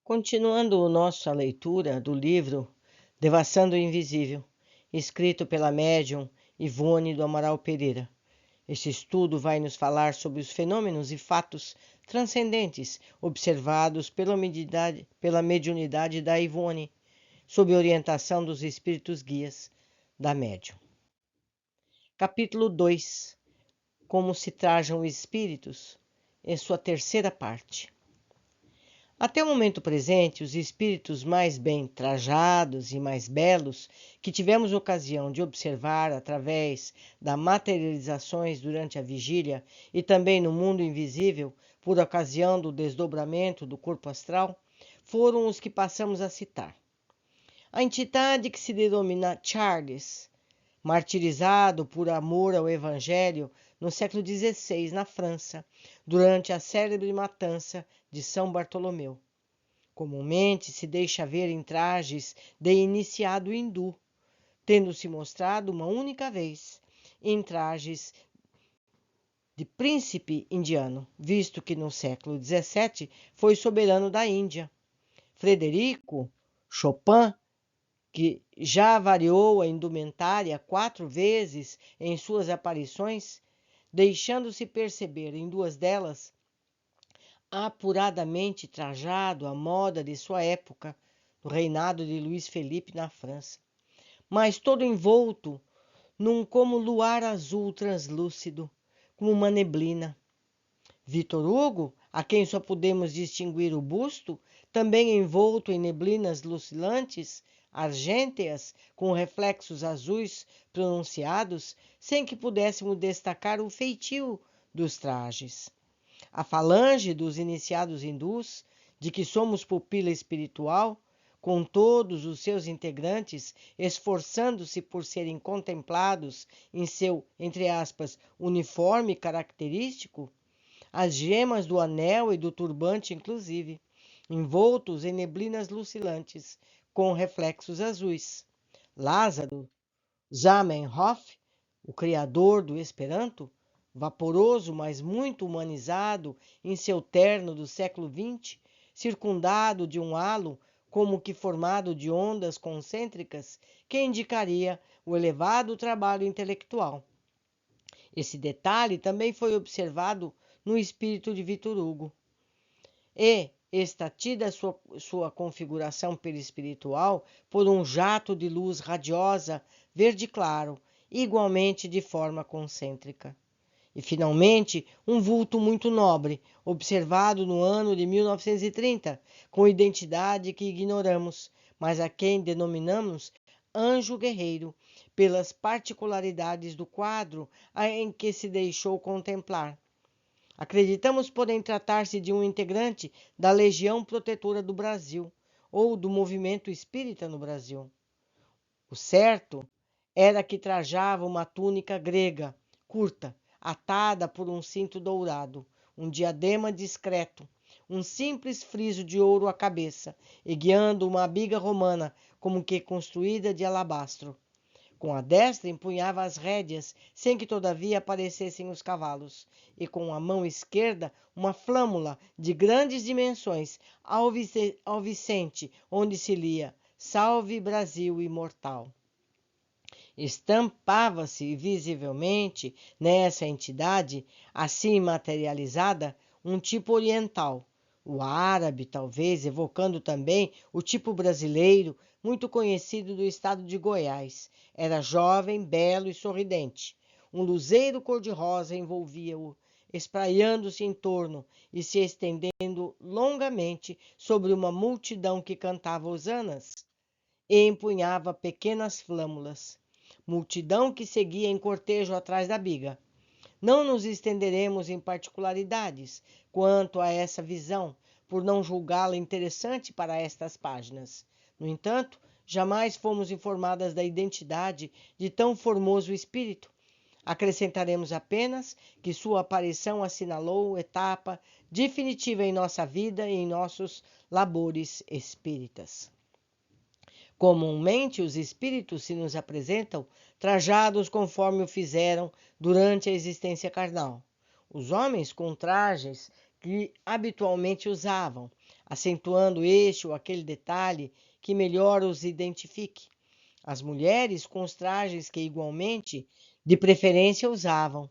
Continuando nossa leitura do livro Devassando o Invisível, escrito pela médium Ivone do Amaral Pereira. Este estudo vai nos falar sobre os fenômenos e fatos transcendentes observados pela mediunidade da Ivone, sob orientação dos espíritos guias da médium. Capítulo 2. Como se trajam os espíritos, em sua terceira parte. Até o momento presente, os espíritos mais bem trajados e mais belos que tivemos ocasião de observar através das materializações durante a vigília e também no mundo invisível, por ocasião do desdobramento do corpo astral, foram os que passamos a citar. A entidade que se denomina Charles, martirizado por amor ao Evangelho no século XVI, na França, durante a célebre matança de São Bartolomeu. Comumente se deixa ver em trajes de iniciado hindu, tendo se mostrado uma única vez em trajes de príncipe indiano, visto que no século XVII foi soberano da Índia. Frederico Chopin, que já variou a indumentária 4 vezes em suas aparições, deixando-se perceber em 2 delas, apuradamente trajado à moda de sua época, no reinado de Luís Felipe na França, mas todo envolto num como luar azul translúcido, como uma neblina. Victor Hugo, a quem só podemos distinguir o busto, também envolto em neblinas lucilantes, argênteas, com reflexos azuis pronunciados, sem que pudéssemos destacar o feitio dos trajes. A falange dos iniciados hindus, de que somos pupila espiritual, com todos os seus integrantes esforçando-se por serem contemplados em seu, entre aspas, uniforme característico, as gemas do anel e do turbante, inclusive, envoltos em neblinas lucilantes, com reflexos azuis. Lázaro Zamenhof, o criador do Esperanto, vaporoso, mas muito humanizado em seu terno do século XX, circundado de um halo como que formado de ondas concêntricas, que indicaria o elevado trabalho intelectual. Esse detalhe também foi observado no espírito de Victor Hugo. E está tida sua configuração perispiritual por um jato de luz radiosa verde claro, igualmente de forma concêntrica. E, finalmente, um vulto muito nobre, observado no ano de 1930, com identidade que ignoramos, mas a quem denominamos anjo guerreiro, pelas particularidades do quadro em que se deixou contemplar. Acreditamos porém tratar-se de um integrante da Legião Protetora do Brasil, ou do movimento espírita no Brasil. O certo era que trajava uma túnica grega, curta, atada por um cinto dourado, um diadema discreto, um simples friso de ouro à cabeça, e guiando uma biga romana, como que construída de alabastro. Com a destra empunhava as rédeas, sem que todavia aparecessem os cavalos, e com a mão esquerda uma flâmula de grandes dimensões ao Vicente, onde se lia Salve Brasil Imortal. Estampava-se visivelmente nessa entidade, assim materializada, um tipo oriental, o árabe, talvez, evocando também o tipo brasileiro, muito conhecido do estado de Goiás. Era jovem, belo e sorridente. Um luzeiro cor-de-rosa envolvia-o, espraiando-se em torno e se estendendo longamente sobre uma multidão que cantava hosanas e empunhava pequenas flâmulas. Multidão que seguia em cortejo atrás da biga. Não nos estenderemos em particularidades quanto a essa visão, por não julgá-la interessante para estas páginas. No entanto, jamais fomos informadas da identidade de tão formoso espírito. Acrescentaremos apenas que sua aparição assinalou etapa definitiva em nossa vida e em nossos labores espíritas. Comumente, os espíritos se nos apresentam trajados conforme o fizeram durante a existência carnal. Os homens com trajes que habitualmente usavam, acentuando este ou aquele detalhe que melhor os identifique. As mulheres com os trajes que igualmente, de preferência, usavam.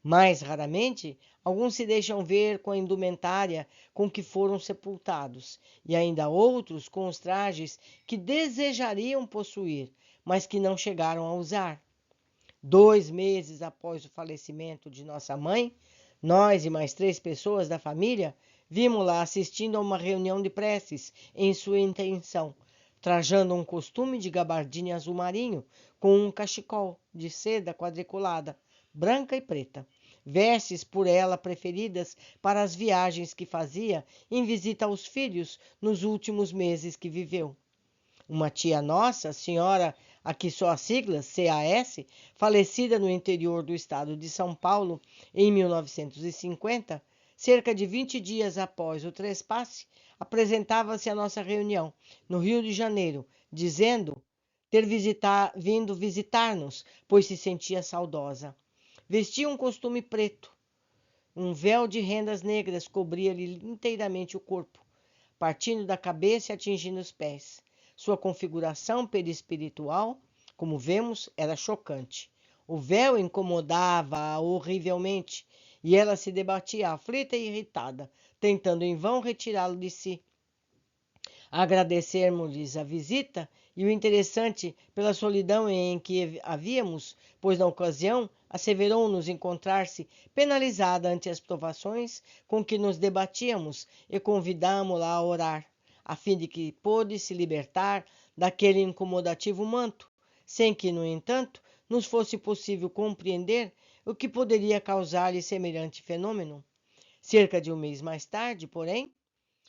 Mais raramente, alguns se deixam ver com a indumentária com que foram sepultados, e ainda outros com os trajes que desejariam possuir, mas que não chegaram a usar. 2 meses após o falecimento de nossa mãe, nós e mais 3 pessoas da família vimos-la assistindo a uma reunião de preces em sua intenção, trajando um costume de gabardine azul marinho com um cachecol de seda quadriculada, branca e preta. Vestes por ela preferidas para as viagens que fazia em visita aos filhos nos últimos meses que viveu. Uma tia nossa, senhora aqui só as siglas, CAS, falecida no interior do estado de São Paulo em 1950, cerca de 20 dias após o trespasse, apresentava-se à nossa reunião no Rio de Janeiro, dizendo ter vindo visitar-nos, pois se sentia saudosa. Vestia um costume preto. Um véu de rendas negras cobria-lhe inteiramente o corpo, partindo da cabeça e atingindo os pés. Sua configuração perispiritual, como vemos, era chocante. O véu incomodava-a horrivelmente e ela se debatia aflita e irritada, tentando em vão retirá-lo de si. Agradecermos-lhes a visita e o interessante pela solidão em que havíamos, pois na ocasião asseverou-nos encontrar-se penalizada ante as provações com que nos debatíamos e convidámo-la a orar, a fim de que pôde se libertar daquele incomodativo manto, sem que, no entanto, nos fosse possível compreender o que poderia causar-lhe semelhante fenômeno. Cerca de um mês mais tarde, porém,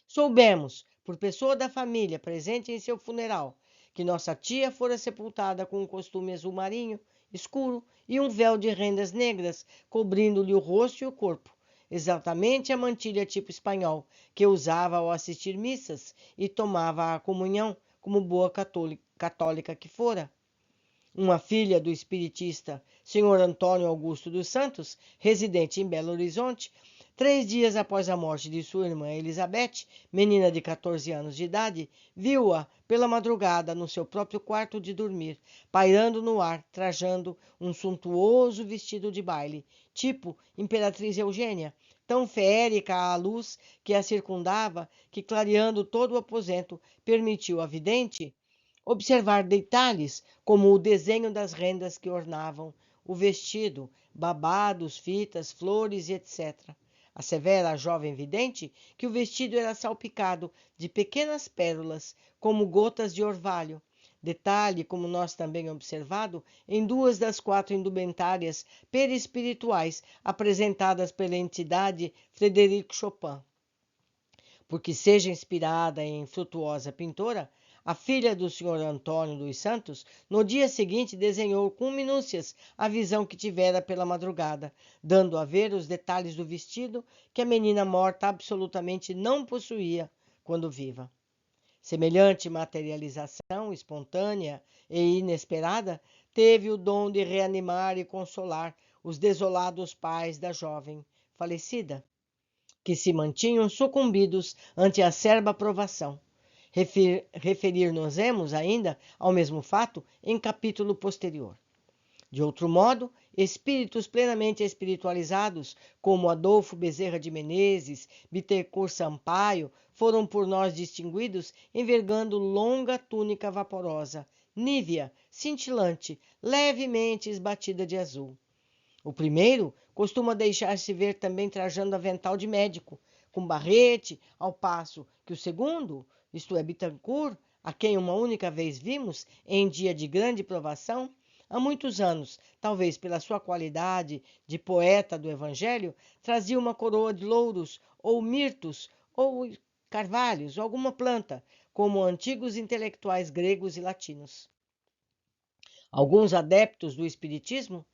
soubemos, por pessoa da família presente em seu funeral, que nossa tia fora sepultada com um costume azul marinho escuro e um véu de rendas negras cobrindo-lhe o rosto e o corpo, exatamente a mantilha tipo espanhol que usava ao assistir missas e tomava a comunhão como boa católica que fora. Uma filha do espiritista Sr. Antônio Augusto dos Santos, residente em Belo Horizonte, 3 dias após a morte de sua irmã Elizabeth, menina de 14 anos de idade, viu-a pela madrugada no seu próprio quarto de dormir, pairando no ar, trajando um suntuoso vestido de baile, tipo Imperatriz Eugênia, tão feérica à luz que a circundava que, clareando todo o aposento, permitiu à vidente observar detalhes como o desenho das rendas que ornavam o vestido, babados, fitas, flores e etc. Assevera a jovem vidente que o vestido era salpicado de pequenas pérolas, como gotas de orvalho. Detalhe, como nós também observado, em 2 das 4 indumentárias perispirituais apresentadas pela entidade Frederic Chopin. Porque seja inspirada em frutuosa pintora, a filha do Sr. Antônio dos Santos, no dia seguinte desenhou com minúcias a visão que tivera pela madrugada, dando a ver os detalhes do vestido que a menina morta absolutamente não possuía quando viva. Semelhante materialização espontânea e inesperada teve o dom de reanimar e consolar os desolados pais da jovem falecida, que se mantinham sucumbidos ante a acerba provação. Referir-nos-emos ainda ao mesmo fato em capítulo posterior. De outro modo, espíritos plenamente espiritualizados, como Adolfo Bezerra de Menezes, Bittencourt Sampaio, foram por nós distinguidos envergando longa túnica vaporosa, nívea, cintilante, levemente esbatida de azul. O primeiro costuma deixar-se ver também trajando avental de médico, com barrete, ao passo que o segundo, isto é, Bittencourt, a quem uma única vez vimos, em dia de grande provação, há muitos anos, talvez pela sua qualidade de poeta do Evangelho, trazia uma coroa de louros, ou mirtos, ou carvalhos, ou alguma planta, como antigos intelectuais gregos e latinos. Alguns adeptos do espiritismo,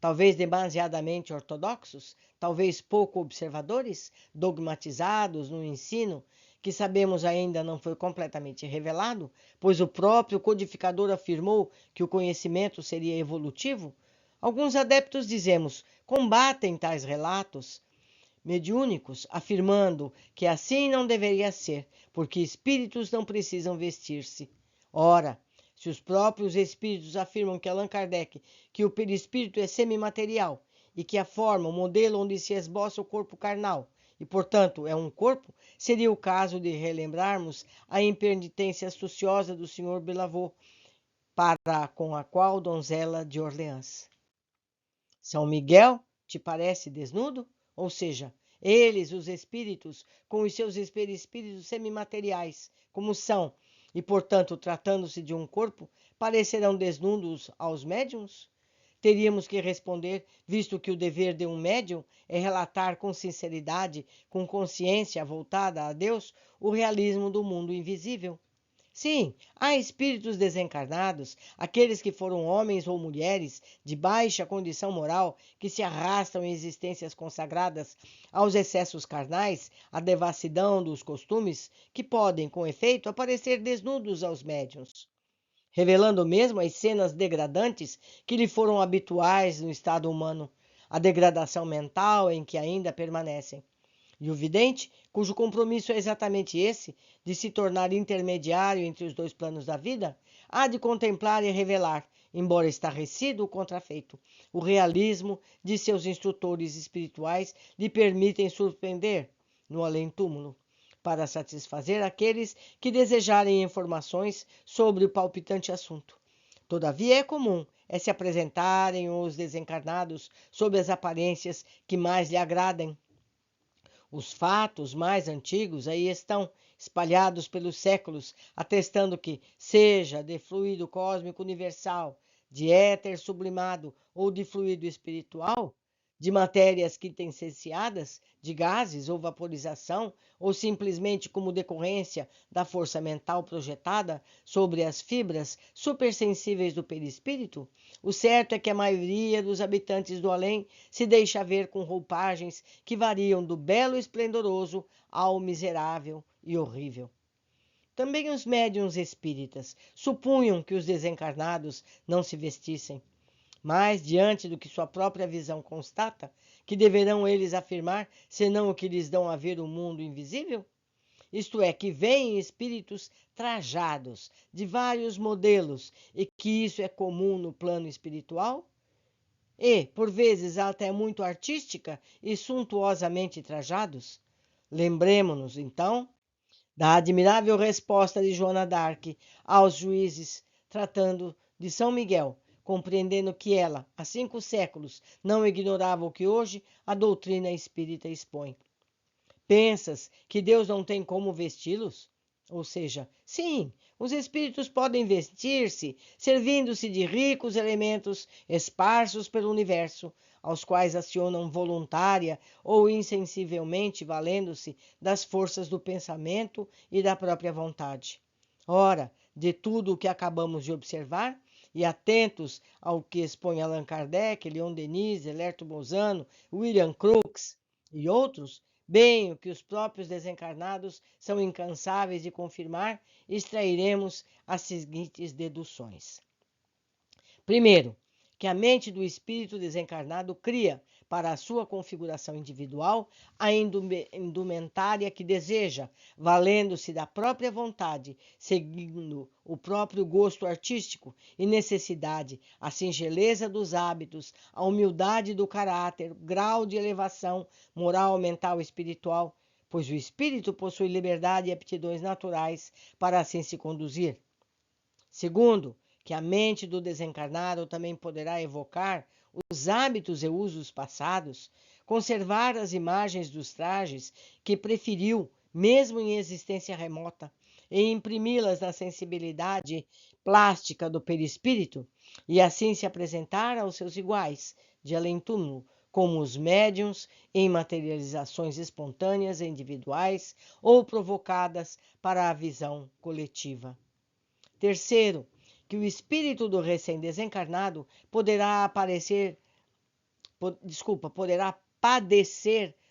talvez demasiadamente ortodoxos, talvez pouco observadores, dogmatizados no ensino, que sabemos ainda não foi completamente revelado, pois o próprio codificador afirmou que o conhecimento seria evolutivo. Alguns adeptos, dizemos, combatem tais relatos, mediúnicos, afirmando que assim não deveria ser, porque espíritos não precisam vestir-se. Ora, se os próprios espíritos afirmam que Allan Kardec que o perispírito é semimaterial e que a forma, o modelo onde se esboça o corpo carnal, e portanto é um corpo, seria o caso de relembrarmos a impenitência astuciosa do Sr. Belavaux para com a qual donzela de Orleans. São Miguel te parece desnudo? Ou seja, eles, os espíritos, com os seus perispíritos semimateriais, como são, e portanto tratando-se de um corpo, parecerão desnudos aos médiuns? Teríamos que responder, visto que o dever de um médium é relatar com sinceridade, com consciência voltada a Deus, o realismo do mundo invisível. Sim, há espíritos desencarnados, aqueles que foram homens ou mulheres de baixa condição moral, que se arrastam em existências consagradas aos excessos carnais, à devassidão dos costumes, que podem, com efeito, aparecer desnudos aos médiuns, revelando mesmo as cenas degradantes que lhe foram habituais no estado humano, a degradação mental em que ainda permanecem. E o vidente, cujo compromisso é exatamente esse, de se tornar intermediário entre os dois planos da vida, há de contemplar e revelar, embora estarrecido o contrafeito, o realismo de seus instrutores espirituais lhe permitem surpreender no além-túmulo, para satisfazer aqueles que desejarem informações sobre o palpitante assunto. Todavia é comum se apresentarem os desencarnados sob as aparências que mais lhe agradem. Os fatos mais antigos aí estão, espalhados pelos séculos, atestando que, seja de fluido cósmico universal, de éter sublimado ou de fluido espiritual, de matérias quintessenciadas, de gases ou vaporização, ou simplesmente como decorrência da força mental projetada sobre as fibras supersensíveis do perispírito, o certo é que a maioria dos habitantes do além se deixa ver com roupagens que variam do belo e esplendoroso ao miserável e horrível. Também os médiuns espíritas supunham que os desencarnados não se vestissem. Mas, diante do que sua própria visão constata, que deverão eles afirmar, senão o que lhes dão a ver o mundo invisível? Isto é, que veem espíritos trajados, de vários modelos, e que isso é comum no plano espiritual? E, por vezes, até muito artística e suntuosamente trajados? Lembremo-nos, então, da admirável resposta de Joana d'Arc aos juízes, tratando de São Miguel, compreendendo que ela, há 5 séculos, não ignorava o que hoje a doutrina espírita expõe. Pensas que Deus não tem como vesti-los? Ou seja, sim, os espíritos podem vestir-se, servindo-se de ricos elementos esparsos pelo universo, aos quais acionam voluntária ou insensivelmente, valendo-se das forças do pensamento e da própria vontade. Ora, de tudo o que acabamos de observar, e atentos ao que expõe Allan Kardec, Leon Denis, Elerto Bolzano, William Crookes e outros, bem o que os próprios desencarnados são incansáveis de confirmar, extrairemos as seguintes deduções. Primeiro, que a mente do espírito desencarnado cria, para a sua configuração individual, a indumentária que deseja, valendo-se da própria vontade, seguindo o próprio gosto artístico e necessidade, a singeleza dos hábitos, a humildade do caráter, grau de elevação moral, mental e espiritual, pois o espírito possui liberdade e aptidões naturais para assim se conduzir. Segundo, que a mente do desencarnado também poderá evocar os hábitos e usos passados, conservar as imagens dos trajes que preferiu, mesmo em existência remota, e imprimi-las na sensibilidade plástica do perispírito, e assim se apresentar aos seus iguais, de além-túmulo, como os médiuns, em materializações espontâneas e individuais ou provocadas para a visão coletiva. Terceiro, que o espírito do recém-desencarnado poderá padecer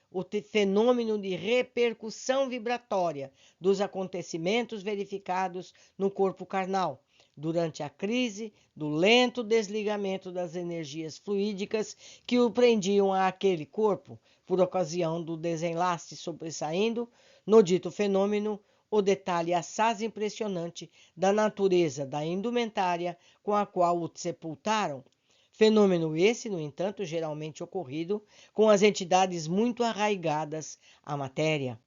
o fenômeno de repercussão vibratória dos acontecimentos verificados no corpo carnal, durante a crise do lento desligamento das energias fluídicas que o prendiam àquele corpo, por ocasião do desenlace, sobressaindo no dito fenômeno o detalhe assaz impressionante da natureza da indumentária com a qual o sepultaram. Fenômeno esse, no entanto, geralmente ocorrido com as entidades muito arraigadas à matéria.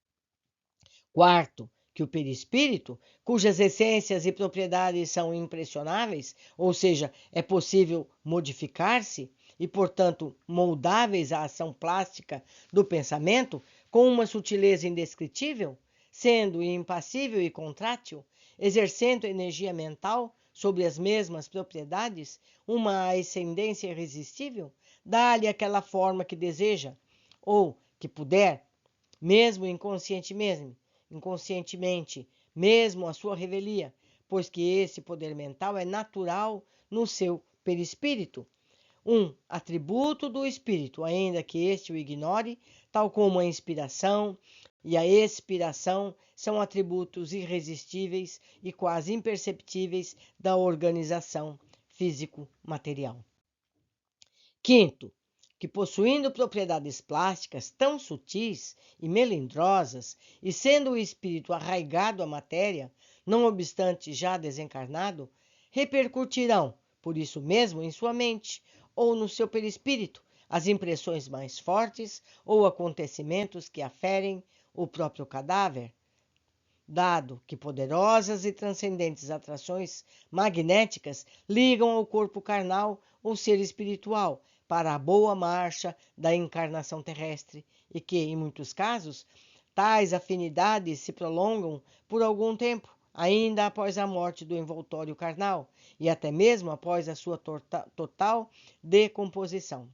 Quarto, que o perispírito, cujas essências e propriedades são impressionáveis, ou seja, é possível modificar-se e, portanto, moldáveis à ação plástica do pensamento, com uma sutileza indescritível, sendo impassível e contrátil, exercendo energia mental sobre as mesmas propriedades, uma ascendência irresistível, dá-lhe aquela forma que deseja, ou que puder, mesmo inconscientemente, mesmo a sua revelia, pois que esse poder mental é natural no seu perispírito, um atributo do espírito, ainda que este o ignore, tal como a inspiração e a expiração são atributos irresistíveis e quase imperceptíveis da organização físico-material. Quinto, que possuindo propriedades plásticas tão sutis e melindrosas, e sendo o espírito arraigado à matéria, não obstante já desencarnado, repercutirão, por isso mesmo, em sua mente ou no seu perispírito, as impressões mais fortes ou acontecimentos que aferem o próprio cadáver, dado que poderosas e transcendentes atrações magnéticas ligam ao corpo carnal ou ser espiritual para a boa marcha da encarnação terrestre e que, em muitos casos, tais afinidades se prolongam por algum tempo, ainda após a morte do envoltório carnal e até mesmo após a sua total decomposição.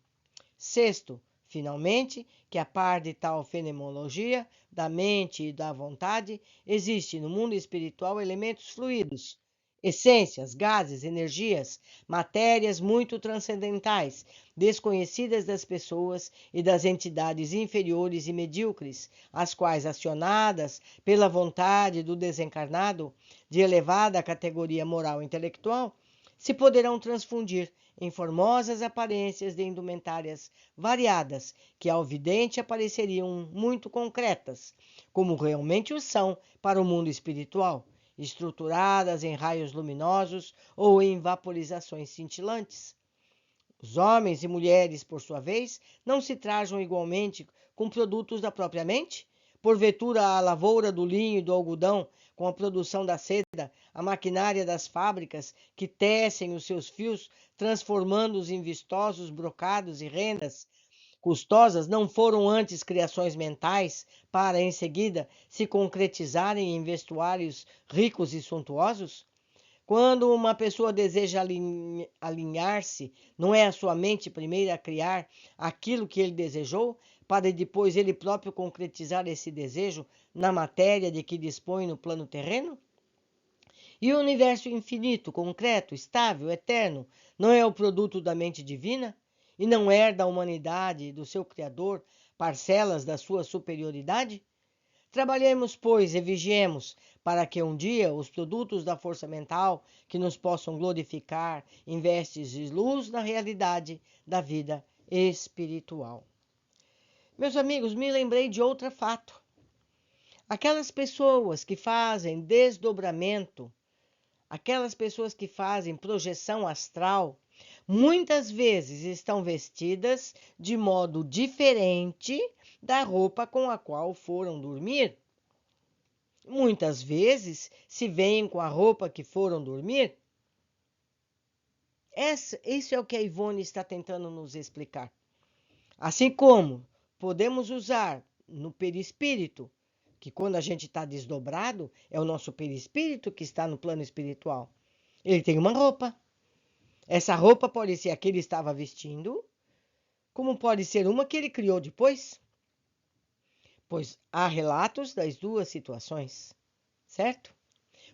Sexto, finalmente, que a par de tal fenomenologia da mente e da vontade, existe no mundo espiritual elementos fluidos, essências, gases, energias, matérias muito transcendentais, desconhecidas das pessoas e das entidades inferiores e medíocres, as quais, acionadas pela vontade do desencarnado, de elevada categoria moral e intelectual, se poderão transfundir em formosas aparências de indumentárias variadas, que ao vidente apareceriam muito concretas, como realmente o são para o mundo espiritual, estruturadas em raios luminosos ou em vaporizações cintilantes. Os homens e mulheres, por sua vez, não se trajam igualmente com produtos da própria mente? Porventura a lavoura do linho e do algodão, com a produção da seda, a maquinária das fábricas que tecem os seus fios, transformando-os em vistosos brocados e rendas custosas, não foram antes criações mentais para, em seguida, se concretizarem em vestuários ricos e suntuosos? Quando uma pessoa deseja alinhar-se, não é a sua mente primeiro a criar aquilo que ele desejou, para depois ele próprio concretizar esse desejo na matéria de que dispõe no plano terreno? E o universo infinito, concreto, estável, eterno, não é o produto da mente divina? E não herda a humanidade do seu Criador parcelas da sua superioridade? Trabalhemos, pois, e vigiemos, para que um dia os produtos da força mental que nos possam glorificar investes de luz na realidade da vida espiritual. Meus amigos, me lembrei de outro fato. Aquelas pessoas que fazem desdobramento, aquelas pessoas que fazem projeção astral, muitas vezes estão vestidas de modo diferente da roupa com a qual foram dormir. Muitas vezes se veem com a roupa que foram dormir. Isso é o que a Ivone está tentando nos explicar. Assim como podemos usar no perispírito, que quando a gente está desdobrado, é o nosso perispírito que está no plano espiritual. Ele tem uma roupa. Essa roupa pode ser a que ele estava vestindo, como pode ser uma que ele criou depois. Pois há relatos das duas situações, certo?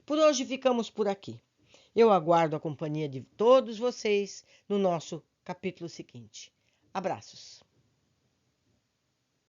Por hoje ficamos por aqui. Eu aguardo a companhia de todos vocês no nosso capítulo seguinte. Abraços.